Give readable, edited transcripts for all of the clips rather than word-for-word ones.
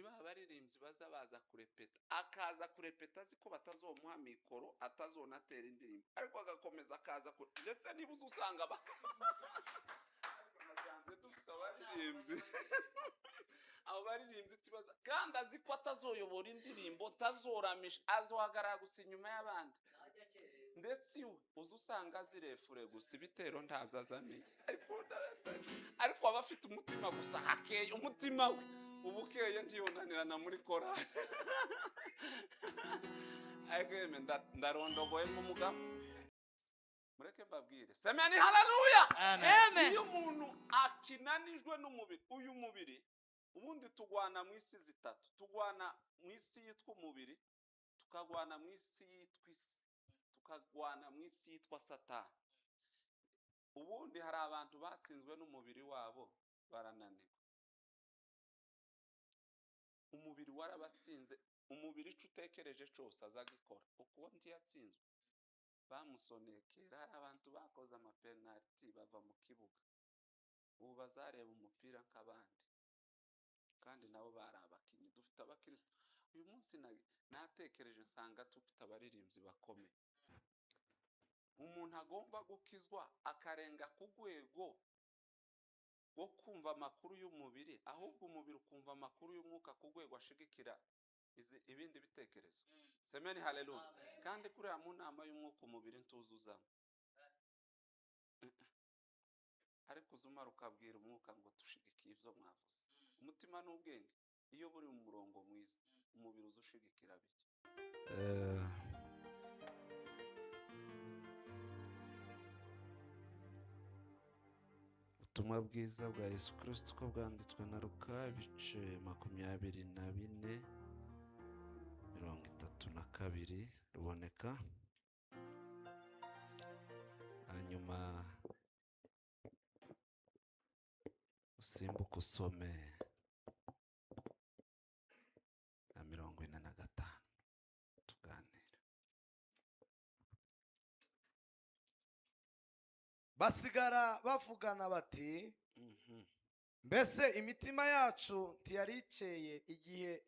niba abaririmbyi baza kurepeta, akaza kurepeta azi ko batazomuha mikoro, atazonatera indirimbo, ariko agakomeza akaza ndetse niba uzusanga nasanze dufite abaririmbyi abo baririmbyi tibaza kandi azi ko atazoyobora indirimbo, tazoramisha, azohagarara gusa inyuma y'abandi, ndetse iwe uzusanga azirefure gusa, ibitero ntabyo azamenye, ariko aba afite umutima gusa hakeye, umutima we ubukeye ntiyonanirana muri korali. Ariko yeme ndarondogoye nk'umugabo, mureke mbabwire, semeni haleluya, amen. Iyo umuntu akinanijwe n'umubiri, uyu mubiri ubundi tugwana mu isi zitatu, tugwana mu isi yitwa umubiri, tukagwana mu isi yitwa isi, tukagwana mu isi yitwa Satani. Ubundi hari abantu batsinzwe n'umubiri wabo barananirwa, umubiri warabatsinze, umubiri ico utekereje cyose azagikora, uko ntiyatsinzwe bamusonekera. Hari abantu bakoze amapenaliti bava mu kibuga, ubu bazareba umupira nk'abandi, kandi nabo bari abakinyi. Dufite abakristo uyu munsi, natekereje nsanga dufite abaririmbyi bakomeye. Umuntu agomba gukizwa akarenga ku rwego wo kumva amakuru y'umubiri, ahubwo umubiri ukumva amakuru y'umwuka ku rwego ashigikira ibindi bitekerezo. Semeni haleluya. Kandi kuriya mu nama y'umwuka umubiri ntuzuzamo, ariko uzumara ukabwira umwuka ngo tushigikiye ibyo mwavuze. Umutima n'ubwenge iyo buri mu murongo mwiza, umubiri uzushigikira bityo. Ubutumwa bwiza bwa Yesu Kristo uko bwanditswe na Luka, ibice 24:32 ruboneka. Hanyuma usimbuka usome na 45 tuganira. Basigara bavugana bati, mbese imitima yacu ntiyarikeye igihe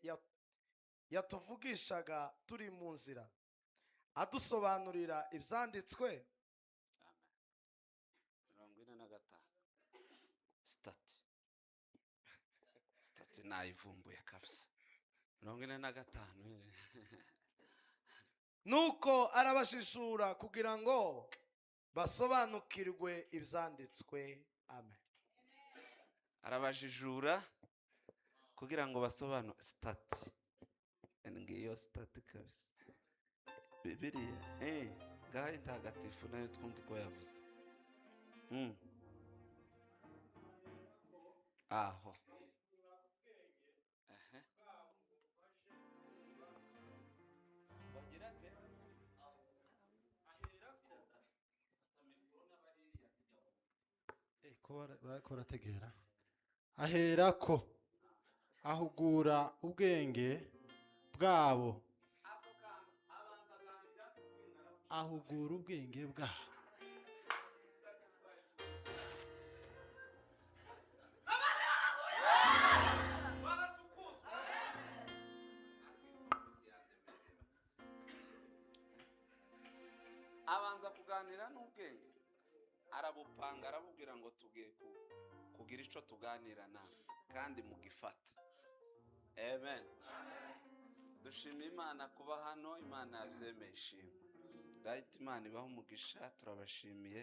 yatuvugishaga turi mu nzira, adusobanurira ibyanditswe? Amen. 45 stati nayivumbuye kabisa. 45 nuko arabashishura kugira ngo basobanukirwe ibyanditswe. Amen. Arabajijura kugira ngo basobanukirwe. Stati ngiyo stati kabisa. Bibiliya ngaho intagatifu nayo twumva uko yavuze. Aho barategera aherako ahugura ubwenge bwabo, ahugura ubwenge bwabo. abanza kuganira n'ubwenge, arabupanga, arabubwira ngo tugiye kugira ico tuganira nawe kandi mugifata. Amen. Dushima Imana kuba hano, Imana yabyemeye ishimwe. Right, Imana ibaho umugisha, turabashimiye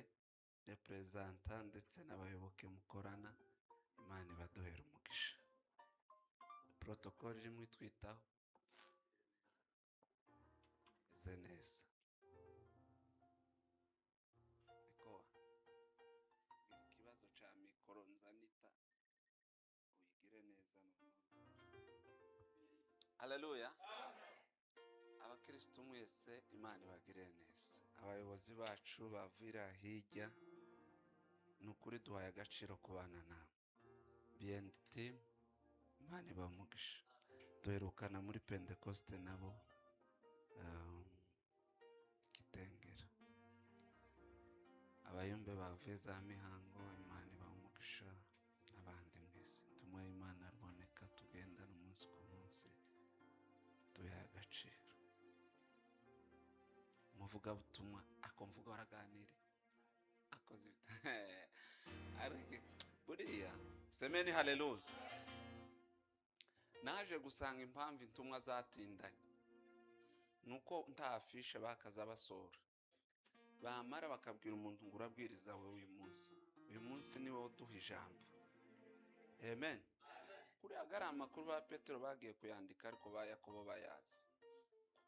representa ndetse n'abayoboke mukorana, Imana ibaduhera umugisha. Protocol irimo itwitaho ize neza. Ikibazo ca mikoro nzanita uyigire neza none. Haleluya. Abakristo mwese Imana ibagire neza. Abayobozi bacu bavira hirya, nukuri duhaye agaciro kubana nawe. BNT Imana ibamugisha. Duherukana muri Pentecoste nabo Kitengera. Abayumbe bavuye za Mihango, Imana ibamugisha, n'abandi mwese. Tumwe Imana ruboneka tugendana umunsi ku munsi. umuvugabutumwa akumvuga waraganire akoze ariko buriya semeni haleluya. Naje gusanga impamvu intumwa zatindanye nuko nta afishe bakaza basora, bamara bakabwira umuntu ngo urabwiriza we uyu munsi ni wowe uduha ijambo. Amen. Kuri agara amakuru ba Petero bagiye kuyandika ariko ba Yakobo bayazi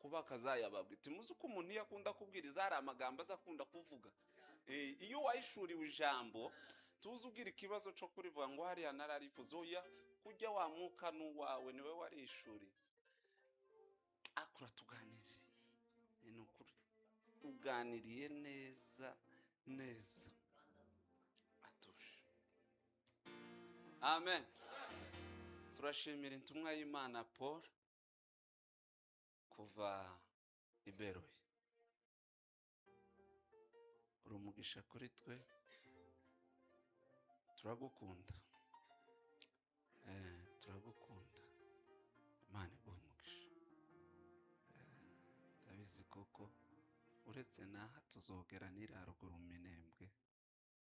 kuko bakazayababwira. Muzi ko umuntu yakunda kubwiriza hari amagambo azakunda kuvuga. Iyo wayishuriwe ijambo tuzi ugira ikibazo cyo kurivuga ngo hariya nararivuze, oya kujya wa mwuka n'uwawe niwe warishuriye. Akura tuganiriye ni ukuri, uganiriye neza atuje. Amen. Turashimira intumwa y'Imana Paul kuva i Beroya. Uri umugisha kuri twe, turagukunda, turagukunda. Imana iguhe umugisha. Ndabizi koko uretse naha tuzogera n'iraruguru mu Minembwe,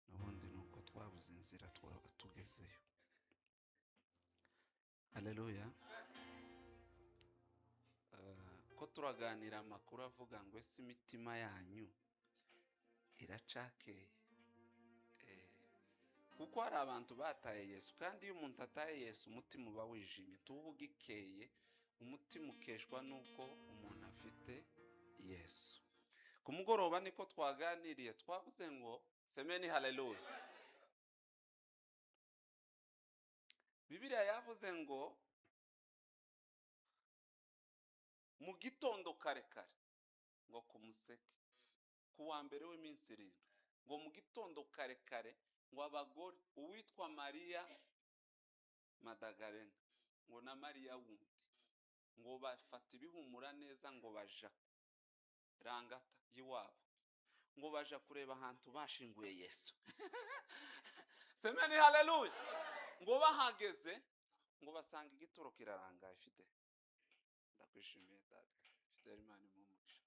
n'ubundi nuko twabuze inzira twaba tugezeyo. Haleluya. Ko turaganira amakuru avuga ngo ese imitima yanyu iracakeye. Kuko hari abantu bataye Yesu, kandi iyo umuntu ataye Yesu umutima uba wijimye, tuba ugikeye, umutima ukeshwa nuko umuntu afite Yesu. Ku mugoroba niko twaganiriye, twavuze ngo semeni haleluya. Bibiliya yavuze ngo mu gitondo kare ngo ku museke ku wa mbere w'iminsi 7 ngo mu gitondo kare ngo abagore uwitwa Mariya Madagarena ngo na Mariya wundi ngo bafata ibihumura neza ngo baja rangata yiwabo ngo baja kureba ahantu bashinguye Yesu. Semeni haleluya. Ngo bahageze ngo basanga igituro kirarangaye. Ifite ndakwishimiye dada, ifite Imana imumugisha.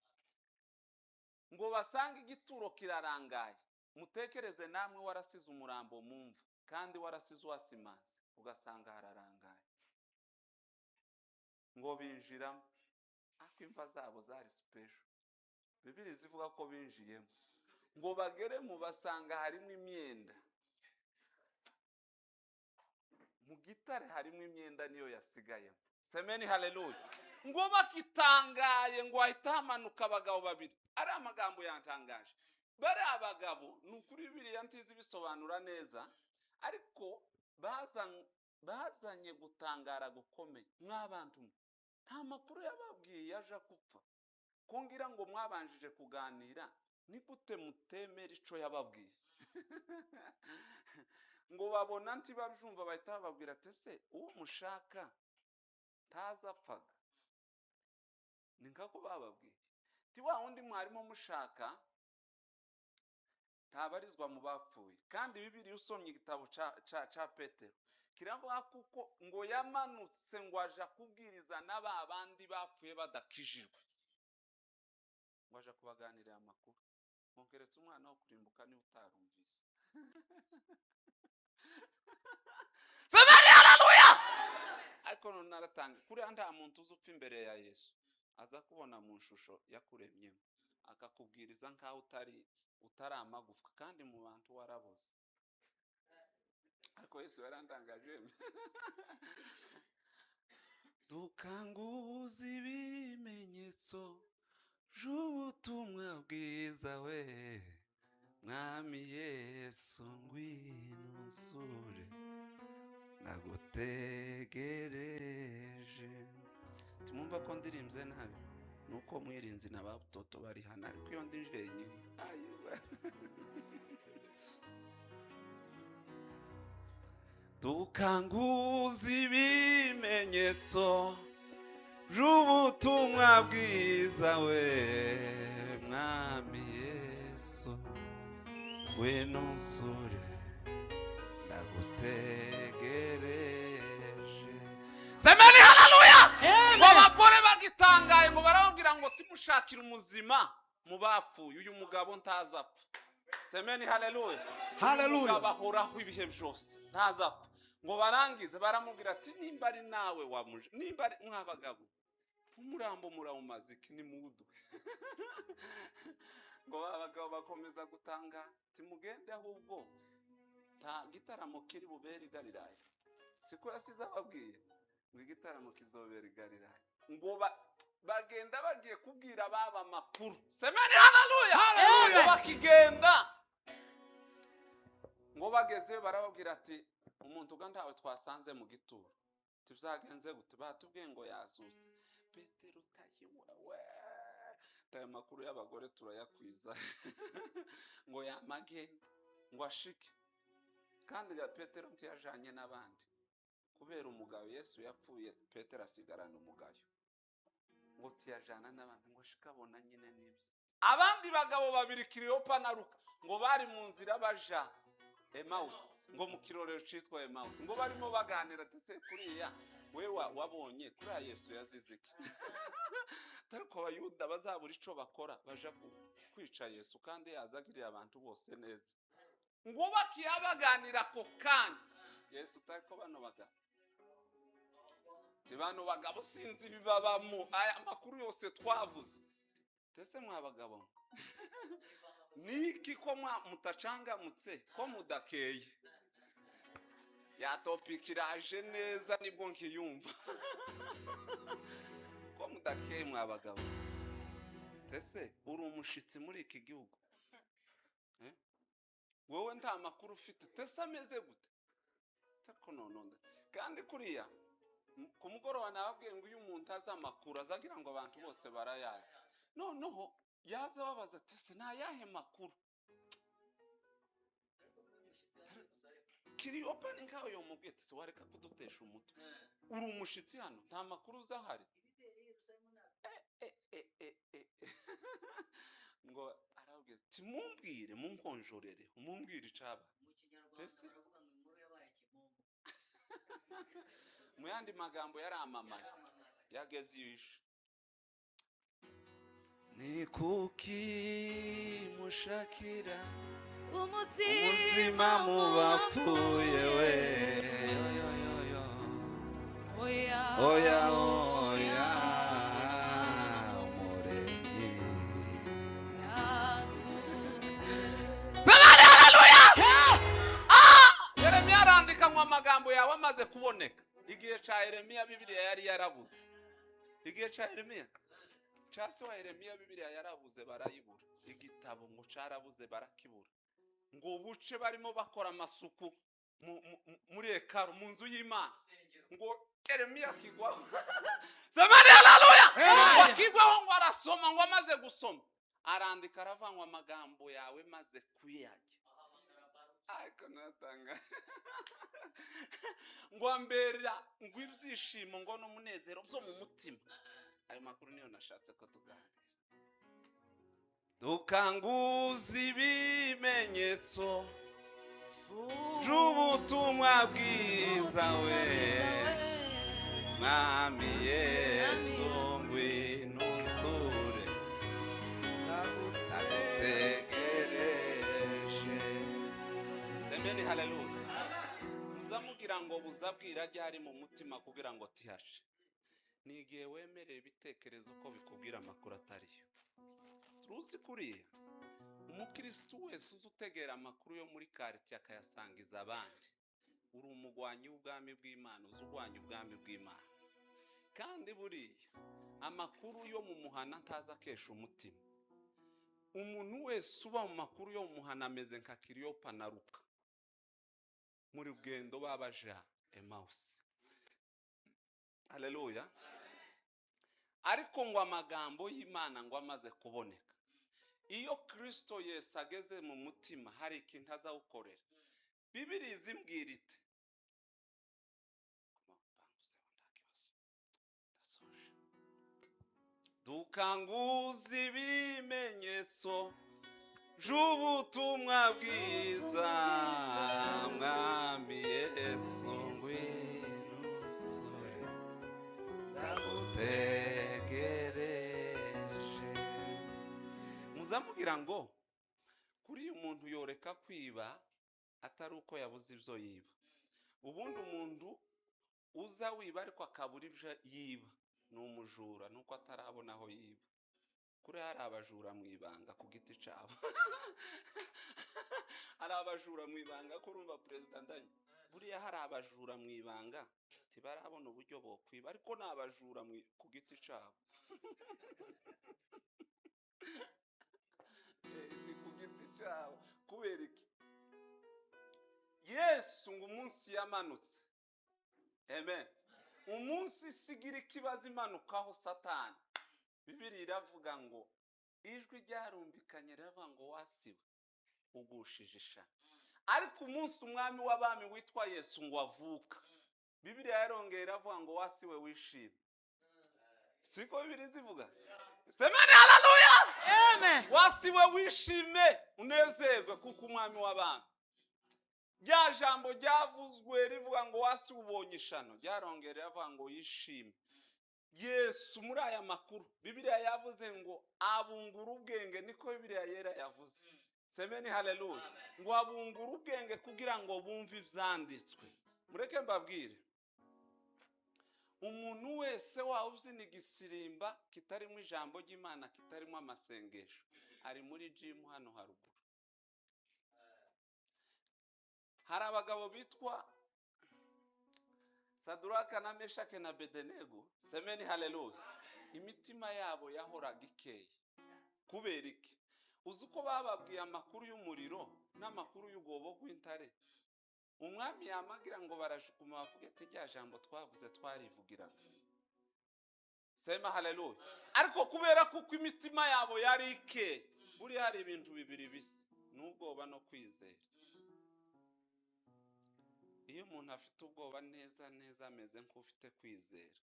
Ngo basanga igituro kirarangaye. Mutekereze namwe warasize umurambo mu mva kandi warasize wasimanze ugasanga hararangaye. Ngo binjiramo ako imva zabo zari special. Bibiliya zivuga ko binjiyemo ngo bagere mu basanga harimo imyenda. Mu gitare harimo imyenda niyo yasigayemo. Semeni haleluya. Ngo bakitangaye ngo ahita hamanuka abagabo babiri. Ari amagambo yantangaje. Bari abagabo nukuri Bibiliya ntizi bisobanura neza, ariko bazanye gutangara gukomeye. Mwabantu nta makuru yababwiye yaje kupfa, kungira ngo mwabanjije kuganira ni gute mutemera ico yababwiye. Ngo babona nti babyumva bahita bababwira ati se uwo mushaka ntazapfaga. Ni nkako bababwiye ti wa wundi mwarimo mushaka tabarizwa mu bapfuye. Kandi Bibiliya usomye igitabo ca Petero kiravuga kuko ngo yamanutse ngo aja kubwiriza n'abandi bapfuye badakijijwe, ngo aja kubaganirira amakuru. Nkongeretse umwana wo kurimbuka ni utarumvise. Semeni haleluya. Ariko naratanga kuri nta muntu uzupfa imbere ya Yesu aza kubona mu shusho yakuremyemo akakubwiriza nkaho utari amagufwa kandi mu bantu waraboze. Ariko Yesu yarandangaje. Dukanguza ibimenyetso by'ubutumwa bwiza we Mwami Yesu ngwino nsure nagutegereje. Tumumva ko ndirimbye nabi nuko mwirinzi n'ababutoto bari hana, ariko iyo ndinjire nyine dukanguza ibimenyetso by'ubutumwa bwiza we Mwami Yesu ngwino nsure ndagutegereje. Semeni haleluya. Ngo abagore bagitangaye ngo barababwira ngo timushakira umuzima mu bapfuye uyu mugabo ntazapfa. Semeni haleluya. Haleluya. Umugabo ahoraho ibihe byose ntazapfa. Ngo barangize baramubwira ati nimba ari nawe wamuje, nimba ari mwabagabo umurambo murawumaze iki nimuwuduhe. Ngo abagabo bakomeza gutanga ati mugende ahubwo nta gitaramo kiri bubere i Galilaya. Siko yasize ababwiye ngo igitaramo kizobera i Galilaya. Ngo bagenda bagiye kubwira baba makuru. Semeni haleluya. Ngo bakigenda ngo bageze barababwira ati umuntu ugandawe twasanze mu gituro tubyagenze gute. Batubwiye ngo yazutse. Petero utayiwawe tayo makuru y'abagore turayakwiza. Ngo yamagenda ngo ashike kandi ga Petero ntiyajanye n'abandi kubera umugabo Yesu yapfuye. Petero asigarana umugayo ngo tiyajana n'abandi ngo ashikabona nyine nibyo. Abandi bagabo babiri Kiriyopa na Luka ngo bari mu nzira baja Emmaus, ngo mu kirorero citwa Emmaus, ngo barimo baganira ati se kuriya we wabonye kuriya Yesu yaziziki. Tariko abayuda bazabura ico bakora baja kwica Yesu kandi yazagiriye abantu bose neza. Ngo bakiyabaganira ko kanya Yesu tariko bano bagabo tibano bagabo sinzi bibabamo aya makuru yose twavuze. Tese mwabagabo niki ko mutacangamutse ko mudakeye. Ya topic iraje neza nibwo nkiyumva. Ko mudakeye mwabagabo. Tese uri umushitsi muri iki gihugu. Wowe nta makuru ufite. Tese ameze gute? Tako nononda. Kandi kuriya ku mugoroba nababwiye ngo uyu muntu azamakuru azagira ngo abantu bose barayazi. Noneho yaza babaza tese na yahe makuru. Kiriyopa ni nkaho yomubwiye tese wareka kudutesha umutwe. Uri umushitsi hano nta makuru uzahari. Ngo arabwira ati mumbwire munkonjorere mumbwire icaba. Tese mu yandi magambo yaramamaye yageze yishe. Ni kuki mushakira umuzima mu bapfuye we. Oya oya oya umuremyi yazutse. Semeni haleluya. Yeremiya arandika ngo amagambo yawe amaze kuboneka. Igihe ca Yeremiya Bibiliya yari yarabuze. Igihe ca Yeremiya Chase wa Yeremiya Bibiliya yarabuze barayibura. Igitabo ngo carabuze barakibura. Ngo buce barimo bakora amasuku muri hekalu mu nzu y'Imana. Ngo Yeremiya kigwaho. Semeni haleluya. Kigwaho ngo arasoma ngo amaze gusoma. Arandika aravangwa amagambo yawe maze kuyajya. Ariko natanga. Ngo ambera ngo ibyishimo ngo n'umunezero byo mu mutima. Ayo makuru niyo nashatse ko tuganira. Dukanguza ibimenyetso by'ubutumwa bwiza we. Mwami Yesu ngwino usure nagutegereje. Semeni haleluya. Muzamugira ngo buzabwira ryari mu mutima kugira ngo tihashe. Ni igihe wemerera ibitekerezo uko bikubwira amakuru atariyo. Turuzi kuriya umukristo wese uzutegera amakuru yo muri quartier akayasangiza abandi. Uri umugwanyi w'ubwami bw'Imana, uzugwanya ubwami bw'Imana. Kandi buriya amakuru yo mu muhana ntaza kesha umutima. Umuntu wese uba mu makuru yo mu muhana ameze nka Kiriyopa na Luka muri rugendo babaja Emmaus. Haleluya. Ariko ngo amagambo y'Imana ngo amaze kuboneka. Iyo Kristo Yesu ageze mu mutima hari ikintu azawukorera. Bibiliya izimbwira ite? Dukanguza ibimenyetso by'ubutumwa bwiza. Mwami Yesu ngwino usure ndagutegereje. zamubwira ngo kuri uyu muntu yoreka kwiba atari uko yabuze ibyo yiba. Ubundi umuntu uza wiba ariko akabura ibyo yiba ni umujura, nuko atarabona aho yiba. Kuri hari abajura mu ibanga ku giti cyabo. Hari abajura mu ibanga, kurumva perezida ndanye buriya hari abajura mu ibanga tibarabona uburyo bwo kwiba, ariko n'abajura ku giti cyabo. Ni ku giti cyabo. Kubera iki? Yesu ngo umunsi yamanutse, amen, umunsi sigira ikibazo imanukaho Satani, Bibiliya iravuga ngo ijwi ryarumvikanye riravuga ngo wasiwe ugushije ishami. Ariko umunsi umwami w'abami witwa Yesu ngo avuka, Bibiliya yarongera iravuga ngo wasiwe wishime. Siko Bibiliya zivuga? Semeni haleluya! Amen. Wasiwe wishime unezerwe kuko umwami w'abami. Rya jambo ryavuzwe rivuga ngo wasiwe ubonye ishano, ryarongera riravuga ngo yishime. Yesu muri aya makuru Bibiliya yavuze ngo abungura ubwenge, niko Bibiliya yera yavuze. Semeni haleluya. Ngo abungura ubwenge kugira ngo bumve ibyanditswe. Mureke mbabwire, umuntu wese wawuzina igisirimba kitarimo ijambo ry'Imana, kitarimo amasengesho, ari muri jimu hano haruguru. Hari abagabo bitwa Saduraka na Meshake na Bedenego, semeni haleluya, imitima yabo yahoraga ikeye. Kubera iki? Uzi uko bababwiye amakuru y'umuriro n'amakuru y'ubwobo bw'intare? Umwami yamagira ngo barashukuma bavuge ati rya jambo twavuze twarivugiraga. Sema haleluya. Ariko kubera kuko imitima yabo yari ikeye, buri hari ibintu bibiri bisa, n'ubwoba no kwizera. Iyo umuntu afite ubwoba neza ameze nk'ufite kwizera.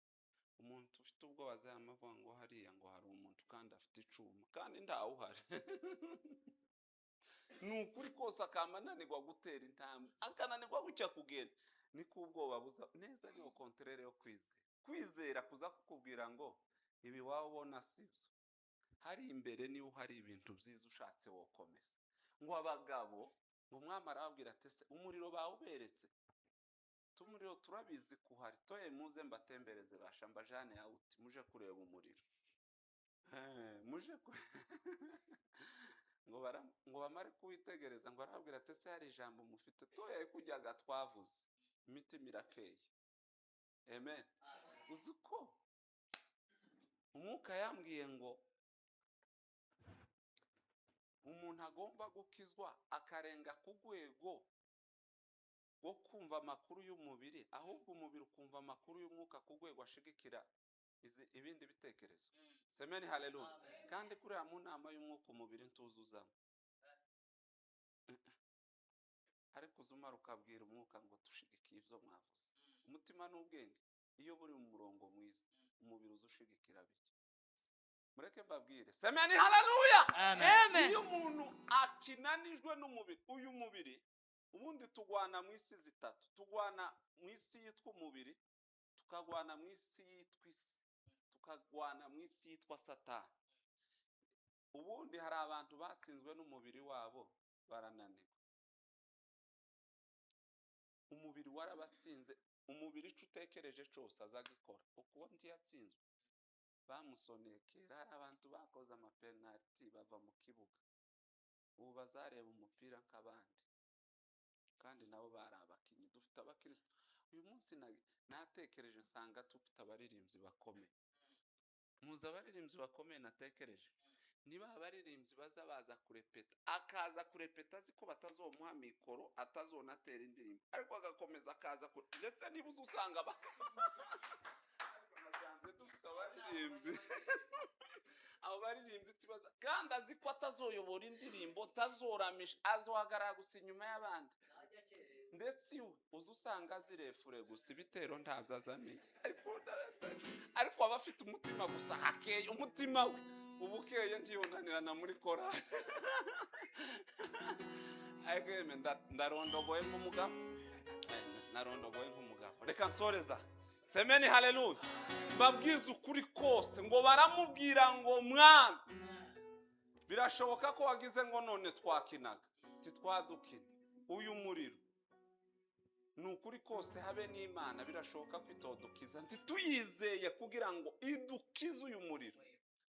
Umuntu ufite ubwoba azamavuga ngo hariya ngo hari umuntu kandi afite icuma kandi ntawe uhari. Nukuri kose akamananirwa gutera intambwe, akananirwa gucya kugenda, niko ubwoba buza. Neza niyo kontrere yo kwizera. Kwizera kuza kukubwira ngo ibi wabona sibyo, hari imbere niyo hari ibintu byiza ushatse wokomeza. Ngo abagabo ngo umwami arababwira ati se umuriro bawuberetse? Tumuriro turabizi kuhari, toye muze mbatembereze basha mbajane yawuti muje kureba umuriro. Muje ngo bamare kuwitegereza, ngo arababwira ati se hari ijambo mufite? Toye kujyaga twavuze imitima irakeye. Amen. Uzi ko umwuka yambwiye ngo umuntu agomba gukizwa akarenga ku rwego wo kumva amakuru y'umubiri, ahubwo umubiri ukumva amakuru y'umwuka ku rwego ashigikira ibindi bitekerezo. Semeni haleluya. Kandi kuriya mu nama y'umwuka umubiri ntuzuzamo. Ariko uzumara ukabwira umwuka ngo tushigikiye ibyo mwavuze. Umutima n'ubwenge iyo buri mu murongo mwiza, umubiri uzushigikira bityo. Mureke mbabwire, semeni haleluya. Amen. Iyo umuntu akinanijwe n'umubiri, uyu mubiri ubundi tugwana mu isi zitatu. Tugwana mu isi yitwa umubiri, tukagwana mu isi yitwa isi, tukagwana mu isi yitwa Satani. Ubundi hari abantu batsinzwe n'umubiri wabo barananirwa. Umubiri warabatsinze. Umubiri icyo utekereje cyose azagikora. Uko ntiyatsinzwe bamusonekera. Hari abantu bakoze amapenaliti bava mu kibuga, ubu bazareba umupira nk'abandi, kandi nabo bari abakinnyi. Dufite abakristo uyu munsi natekereje nsanga dufite abaririmbyi bakomeye. Muzi abaririmbyi bakomeye natekereje? Niba abaririmbyi baza kurepeta, akaza kurepeta azi ko batazomuha mikoro, atazonatera indirimbo, ariko agakomeza akaza ndetse niba uzusanga nasanze dufite abaririmbyi abo baririmbyi tibaza, kandi azi ko atazoyobora indirimbo, tazoramisha, azohagarara gusa inyuma y'abandi. Ndetse uzi usanga azirefure gusa, ibitero ntabyo azamenye. Ariko aba afite umutima gusa hakeye, umutima we ubukeye ntiyonanirana muri korali. Ariko yeme ndarondogoye nk'umugabo, narondogoye nk'umugabo. Reka nsoreza. Semeni haleluya. Mbabwiza ukuri kose ngo baramubwira ngo mwana birashoboka ko wagize ngo none twakinaga titwadukina. Uyu muriro ni ukuri kose habe n'Imana birashoboka ko itodukiza ntituyizeye kugira ngo idukize uyu muriro,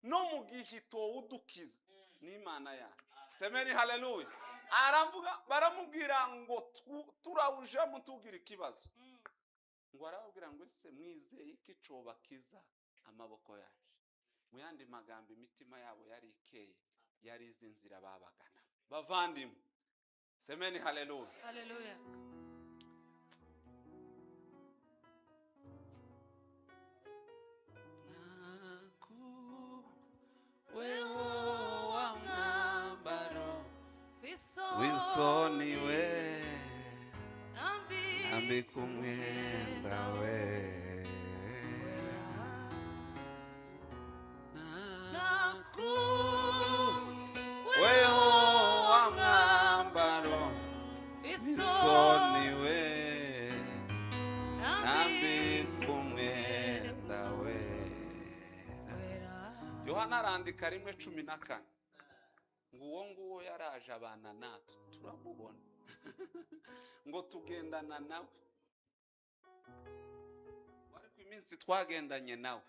no mu gihe itowudukiza n'Imana yacu. Semeni haleluya. Aravuga baramubwira ngo turawuja mutugira ikibazo, ngo arababwira ngo ese mwizeye ko icobakiza amaboko yacu? Mu yandi magambo imitima yabo yari ikeye, yari izi nzira babagana. Bavandimwe, semeni haleluya. Haleluya. Wewe wa mwambaro Wisoni we ambi kumwenda we wewe wa mwambaro Wisoni we ambi kumwenda we. Yohana arandika 1:14 ngo uwo nguwo yaraje abana natwe turamubona ngo tugendana nawe. Wari ku iminsi twagendanye nawe.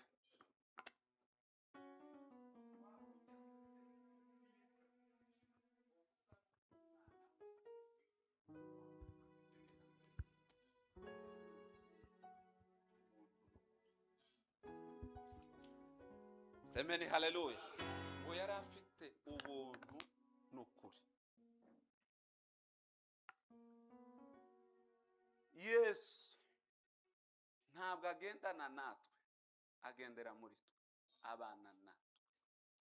Semeni haleluya. Ngo yari afite ubuntu n'ukuri. Yesu ntabwo agendana natwe, agendera muri twe, abana natwe,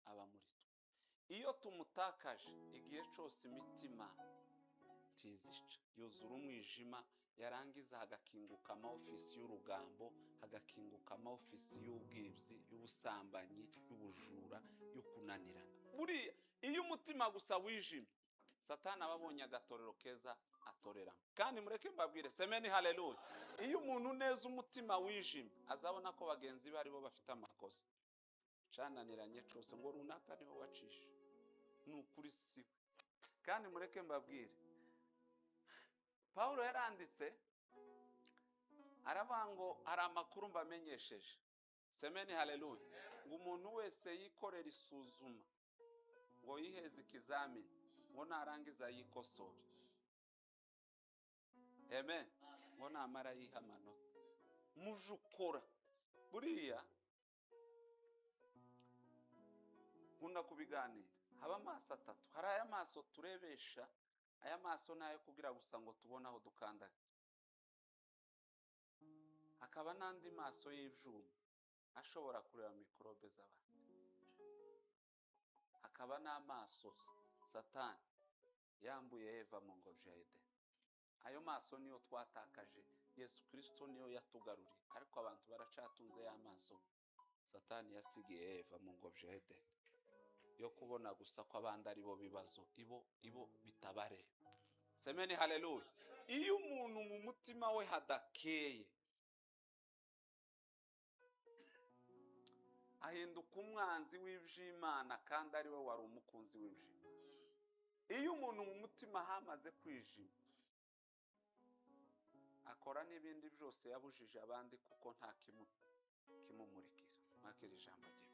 aba muri twe. Iyo tumutakaje igihe cyose imitima tizica, yuzura umwijima, yarangiza hagakinguka amaofisi y'urugambo, hagakinguka amaofisi y'ubwibzi, y'ubusambanyi, y'ubujura, yo kunanirana. Buriya iyo umutima gusa wijimye, Satani ababonye agatorero keza atoreramo. Kandi mureke mbabwire, semeni haleluya, iyo umuntu neza umutima wijimye azabona ko bagenzi be aribo bafite amakosa, cananiranye cyose ngo runaka niho wacisha, ni ukuri siwe. Kandi mureke mbabwire, Paulo yaranditse aravuga ngo hari amakuru mbamenyesheje, semeni haleluya, ngo umuntu wese yikorera isuzuma, ngo yiheze ikizamini, ngo narangiza yikosore. Amen. Ngo namara yiha amanota. Muje ukora buriya nkunda kubiganira, haba amaso atatu. Hari aya maso turebesha, aya maso nayo kugira gusa ngo tubone aho dukandaga. Hakaba n'andi maso y'ivyuma ashobora kureba mikorobe z'abantu. Hakaba n'amaso Satani yambuye Eva mu ngobyi ya Edeni. Ayo maso niyo twatakaje, Yesu Kristo niyo yatugaruriye, ariko abantu baracatunze ya maso Satani yasigiye Eva mu ngobyi ya Edeni, yo kubona gusa ko abandi ari bo bibazo, ibo bitabare. Semeni haleluya. Iyo umuntu mu mutima we hadakeye, ahinduka umwanzi w'ivy'Imana kandi ari we wari umukunzi w'ivy'Imana. Iyo umuntu mu mutima hamaze kwijima, akora n'ibindi byose yabujije abandi kuko nta kimumurikira. Makiri ijambo rye.